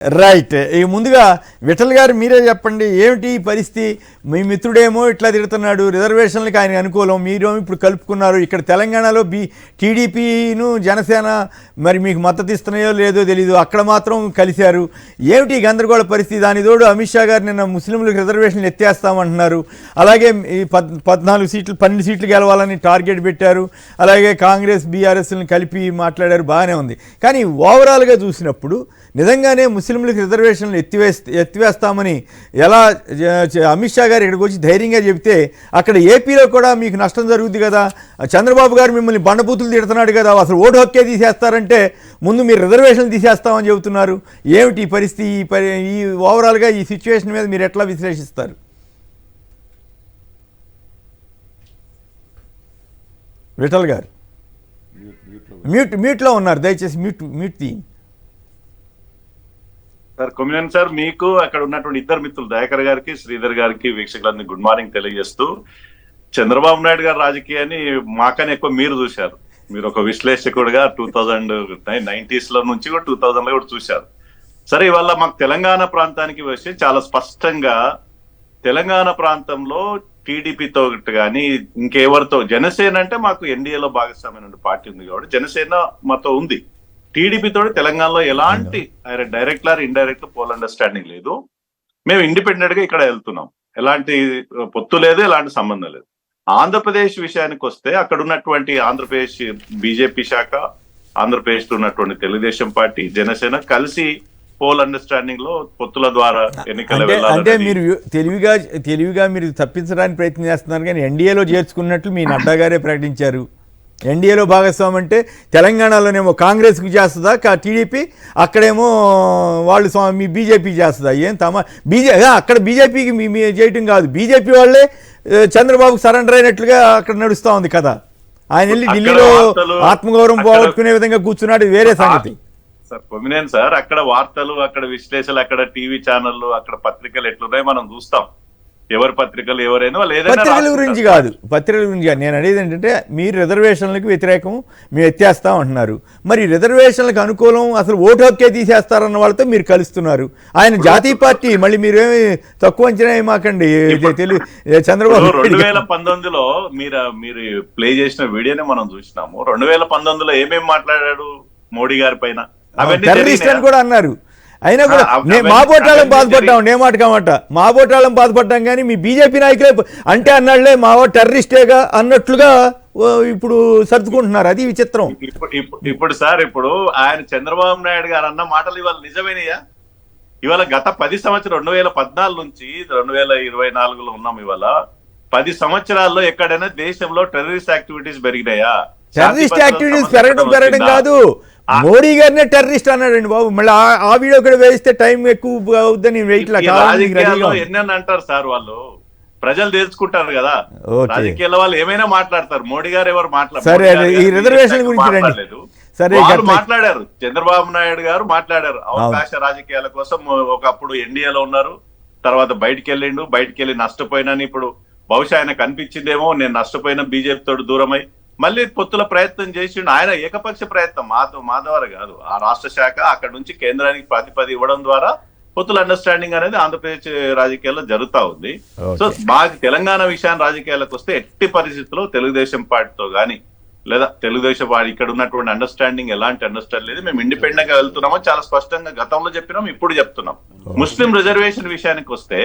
Right. ఈ ముందుగా విఠల్ గారు మీరే చెప్పండి, ఏమిటి ఈ పరిస్థితి? మీ మిత్రుడేమో ఇట్లా తిడుతున్నాడు, రిజర్వేషన్లకు ఆయన అనుకూలం, మీరేమో ఇప్పుడు కలుపుకున్నారు. ఇక్కడ తెలంగాణలో టీడీపీను జనసేన మరి మీకు మద్దతు ఇస్తున్నాయో లేదో తెలీదు, అక్కడ మాత్రం కలిశారు. ఏమిటి ఈ గందరగోళ పరిస్థితి? దాని తోడు అమిత్ షా గారు నిన్న ముస్లింలకు రిజర్వేషన్లు ఎత్తేస్తామంటున్నారు. అలాగే ఈ 14 సీట్లు 12 సీట్లు గెలవాలని టార్గెట్ పెట్టారు. అలాగే కాంగ్రెస్ బీఆర్ఎస్ని కలిపి మాట్లాడారు, బాగానే ఉంది. కానీ ఓవరాల్గా చూసినప్పుడు నిజంగానే ముస్లింలకు రిజర్వేషన్లు ఎత్తివేస్తామని ఎలా అమిత్ షా గారు ఇక్కడికి వచ్చి ధైర్యంగా చెబితే, అక్కడ ఏపీలో కూడా మీకు నష్టం జరుగుతుంది కదా. చంద్రబాబు గారు మిమ్మల్ని బండబూతులు తిడుతున్నాడు కదా, అసలు ఓటు హక్కే తీసేస్తారంటే ముందు మీరు రిజర్వేషన్లు తీసేస్తామని చెబుతున్నారు. ఏమిటి ఈ పరిస్థితి? ఈ ఓవరాల్గా ఈ సిచ్యువేషన్ మీద మీరు ఎట్లా విశ్లేషిస్తారు? విఠల్ గారు మ్యూట్లో ఉన్నారు, దయచేసి మ్యూట్ తీయండి. సార్ కొమ్మినేని సార్, మీకు అక్కడ ఉన్నటువంటి ఇద్దరు మిత్రులు దయాకర్ గారికి, శ్రీధర్ గారికి, వీక్షకులందరికీ గుడ్ మార్నింగ్ తెలియజేస్తూ, చంద్రబాబు నాయుడు గారి రాజకీయాన్ని మాకనే ఎక్కువ మీరు చూశారు. మీరు ఒక విశ్లేషకుడుగా 2090s నుంచి కూడా 2000లో కూడా చూశారు. సరే, ఇవాళ మాకు తెలంగాణ ప్రాంతానికి వచ్చి చాలా స్పష్టంగా తెలంగాణ ప్రాంతంలో టీడీపీతో కానీ ఇంకెవరితో, జనసేన అంటే మాకు ఎన్డీఏలో భాగస్వామ్యమైన పార్టీ ఉంది కాబట్టి జనసేన మాతో ఉంది. టీడీపీతో తెలంగాణలో ఎలాంటి direct or indirect poll understanding లేదు. మేము ఇండిపెండెంట్ గా ఇక్కడ వెళ్తున్నాం, ఎలాంటి పొత్తు లేదు, ఎలాంటి సంబంధం లేదు. ఆంధ్రప్రదేశ్ విషయానికి వస్తే అక్కడ ఉన్నటువంటి ఆంధ్రప్రదేశ్ బీజేపీ శాఖ, ఆంధ్రప్రదేశ్ లో ఉన్నటువంటి తెలుగుదేశం పార్టీ, జనసేన కలిసి పోల్ అండర్స్టాండింగ్ లో పొత్తుల ద్వారా ఎన్నికల అంటే మీరు తెలివిగా మీరు తప్పించడానికి ప్రయత్నం చేస్తున్నారు. కానీ ఎన్డీఏలో చేర్చుకున్నట్లు మీ నడ్డా గారే ప్రకటించారు. ఎన్డీఏలో భాగస్వామ్యం అంటే తెలంగాణలోనేమో కాంగ్రెస్కి చేస్తుందా టీడీపీ, అక్కడేమో వాళ్ళు మీ బీజేపీ చేస్తుందా? ఏం అక్కడ బీజేపీకి మీ చేయటం కాదు, బీజేపీ వాళ్ళే చంద్రబాబుకు సరెండర్ అయినట్లుగా అక్కడ నడుస్తూ ఉంది కదా. ఆయన వెళ్ళి ఢిల్లీలో ఆత్మగౌరవం పోగొట్టుకునే విధంగా కూర్చున్నాడు, వేరే సంగతి. సార్ కొమ్మినేని సార్, అక్కడ వార్తలు, అక్కడ విశ్లేషణలు, అక్కడ టీవీ ఛానళ్ళు, అక్కడ పత్రికలు ఎట్లున్నాయి మనం చూస్తాం. ఎవరి పత్రికలు ఎవరైనా పత్రికల గురించి కాదు, నేను అనేది ఏంటంటే మీరు రిజర్వేషన్లకు వ్యతిరేకం, మేము ఎత్తేస్తాం అంటున్నారు. మరి రిజర్వేషన్లకు అనుకూలం, అసలు ఓటు హక్కే తీసేస్తారన్న వాళ్ళతో మీరు కలుస్తున్నారు. ఆయన జాతీయ పార్టీ, మళ్ళీ మీరేమి తక్కువ అంచనా మాకండి. చంద్రబాబు 2019లో మీరు ప్లే చేసిన వీడియోనే మనం చూసినాము. 2019లో ఏమేమి మాట్లాడాడు మోడీ గారి పైన, టెర్రరిస్ట్ అని కూడా అన్నారు. అయినా కూడా మా బోటాలను బాధపడ్డాం, నేమాట కామాట మా బోటాలను బాధపడ్డాం. కానీ మీ బీజేపీ నాయకులే అంటే అన్నాళ్లే మా టెర్రరిస్టేగా అన్నట్లుగా ఇప్పుడు సర్దుకుంటున్నారు. అది విచిత్రం. ఇప్పుడు సార్, ఇప్పుడు ఆయన చంద్రబాబు నాయుడు గారు అన్న మాటలు ఇవాళ నిజమేనయ్యా? ఇవాళ గత 10 సంవత్సరాలు 2014 నుంచి 2024లో ఉన్నాం. ఇవాళ 10 సంవత్సరాల్లో ఎక్కడైనా దేశంలో టెర్రరిస్ట్ యాక్టివిటీస్ పెరిగినాయా? టెర్రరిస్ట్ యాక్టివిటీస్ పెరగడం కాదు, మోడీ గారినే టెర్రరిస్ట్ అన్నాడండి బాబు. మళ్ళీ ఆ వీడియో కూడా వేస్తే టైం ఎక్కువ అవుద్దని ఎన్ని అంటారు సార్, వాళ్ళు ప్రజలు తెలుసుకుంటారు కదా. రాజకీయాల వాళ్ళు ఏమైనా మాట్లాడతారు, మోడీ గారు ఎవరు మాట్లాడారు? చంద్రబాబు నాయుడు గారు మాట్లాడారు. అవకాశ రాజకీయాల కోసం ఒకప్పుడు ఎన్డీఏలో ఉన్నారు, తర్వాత బయటికి వెళ్ళి నష్టపోయినని ఇప్పుడు బహుశా ఆయన కనిపించిందేమో, నేను నష్టపోయిన బీజేపీ తోడు దూరమై మళ్ళీ పొత్తుల ప్రయత్నం చేసిండు. ఆయన ఏకపక్ష ప్రయత్నం మా ద్వారా కాదు, ఆ రాష్ట్ర శాఖ అక్కడ నుంచి కేంద్రానికి ప్రతిపది ఇవ్వడం ద్వారా పొత్తుల అండర్స్టాండింగ్ అనేది ఆంధ్రప్రదేశ్ రాజకీయాల్లో జరుగుతా ఉంది. సో బాగా తెలంగాణ విషయాన్ని రాజకీయాలకు వస్తే ఎట్టి పరిస్థితుల్లో తెలుగుదేశం పార్టీతో గానీ, లేదా తెలుగుదేశం పార్టీ ఇక్కడ ఉన్నటువంటి అండర్స్టాండింగ్ ఎలాంటి అండర్స్టాండింగ్ లేదు. మేము ఇండిపెండెంట్ గా వెళ్తున్నామో చాలా స్పష్టంగా గతంలో చెప్పినాం, ఇప్పుడు చెప్తున్నాం. ముస్లిం రిజర్వేషన్ విషయానికి వస్తే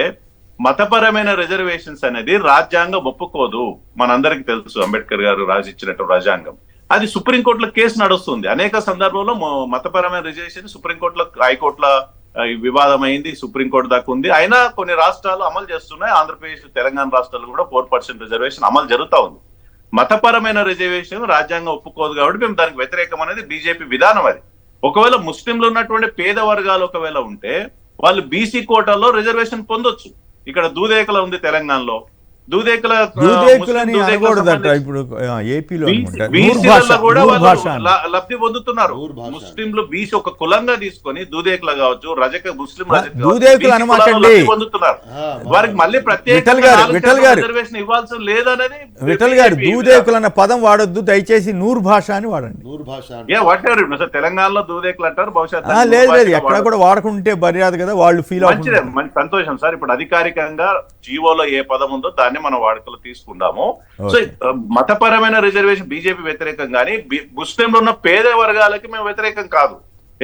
మతపరమైన రిజర్వేషన్స్ అనేది రాజ్యాంగం ఒప్పుకోదు. మనందరికి తెలుసు, అంబేద్కర్ గారు రాసిచ్చినట్టు రాజ్యాంగం. అది సుప్రీంకోర్టులో కేసు నడుస్తుంది. అనేక సందర్భంలో మతపరమైన రిజర్వేషన్ సుప్రీంకోర్టులో, హైకోర్టులో వివాదం అయింది, సుప్రీంకోర్టు దాకా ఉంది. అయినా కొన్ని రాష్ట్రాలు అమలు చేస్తున్నాయి. ఆంధ్రప్రదేశ్, తెలంగాణ రాష్ట్రాలు కూడా 4% రిజర్వేషన్ అమలు జరుగుతా ఉంది. మతపరమైన రిజర్వేషన్ రాజ్యాంగం ఒప్పుకోదు కాబట్టి మేము దానికి వ్యతిరేకం అనేది బీజేపీ విధానం. అది ఒకవేళ ముస్లింలు ఉన్నటువంటి పేద వర్గాలు ఒకవేళ ఉంటే వాళ్ళు బీసీ కోటాలో రిజర్వేషన్ పొందొచ్చు. ఇక్కడ దూదేకల ఉంది తెలంగాణలో, దూదేకులని అనకూడదట ఇప్పుడు ఏపీలో అనుకుంటా. నూర్ భాష, బీసీలలో కూడా నూర్ వాళ్ళు భాష అని. లబ్ధి పొందుతున్నారు. నూర్ భాష. ముస్లింలు బీసీ ఒక కులంగా తీసుకొని దూదేకుల కావచ్చు, రజక ముస్లిం రజక కావచ్చు, దూదేకులు బీసీ అనమాకండి. కులాల్లో లబ్ధి పొందుతున్నారు. వారికి మళ్ళీ విఠల్ గారు రిజర్వేషన్ ఇవ్వాల్సి లేదనేది విఠల్ గారు దూదేకులు అన్న పదం వాడొద్దు, దయచేసి నూర్ భాష అని వాడండి. నూర్ భాష వాటారు తెలంగాణలో దూదేకులు అంటారు. బహుశా లేదు ఎక్కడ కూడా వాడకుంటే మర్యాద కదా, వాళ్ళు ఫీల్ మంచిదే, అవుతుంది. మంచి సంతోషం సార్. ఇప్పుడు అధికారికంగా జీవోలో ఏ పదం ఉందో దాన్ని మనం వాడుకలో తీసుకుందాము. సో మతపరమైన రిజర్వేషన్ బీజేపీ వ్యతిరేకం కానీ ముస్లింలు ఉన్న పేద వర్గాలకి మేము వ్యతిరేకం కాదు.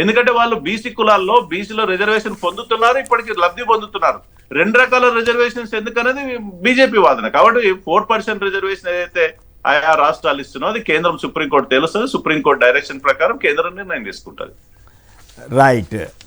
ఎందుకంటే వాళ్ళు బీసీ కులాల్లో బీసీలో రిజర్వేషన్ పొందుతున్నారు, ఇప్పటికి లబ్ధి పొందుతున్నారు. రెండు రకాల రిజర్వేషన్స్ ఎందుకనేది బీజేపీ వాదన. కాబట్టి 4% రిజర్వేషన్ ఏదైతే ఆయా రాష్ట్రాలు ఇస్తున్నో అది కేంద్రం సుప్రీంకోర్టు తెలుస్తుంది. సుప్రీంకోర్టు డైరెక్షన్ ప్రకారం కేంద్రం నిర్ణయం తీసుకుంటుంది. రైట్.